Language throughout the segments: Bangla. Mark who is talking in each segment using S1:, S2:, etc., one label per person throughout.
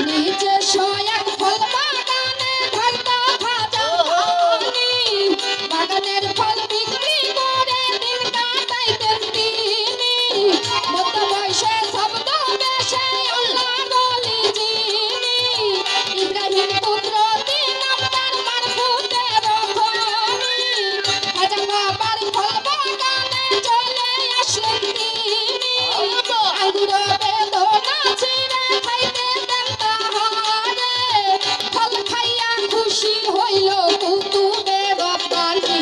S1: নিচে শোয়াক ফল বাগানে ঢালতা খাজা ভানি বাগানের ফল বিক্রি করে দিন কাটাইতেন তিনি মধ্য বয়সে শব্দ বেশে আল্লাহ বলি যিনি ইব্রাহিম পুত্র তিন আব্বার মারফুতের খনি খাজা বাবার ফল বাগানে চলে আসলেন তিনি আঙ্গুর বেদনা ছিঁড়ে খাইতে দেন তাহারে ফল খাইয়া খুশি হইল কুতুবে রব্বানি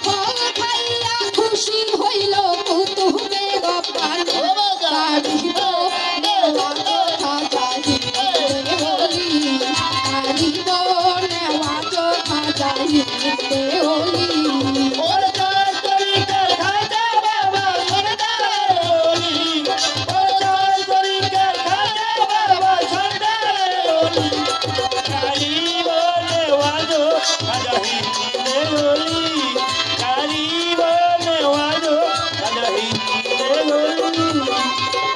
S1: ফল খাইয়া খুশি হইল কুতুবে রব্বানি কারিব নেওয়াজ খাজা হিন্দে ওলি কারিব নেওয়াজ খাজা হিন্দে ওলি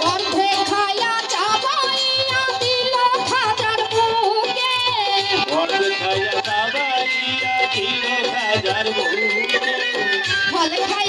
S1: অর্ধে খায়া চাবাইয়া দিল খাজার বুকে ফল খাই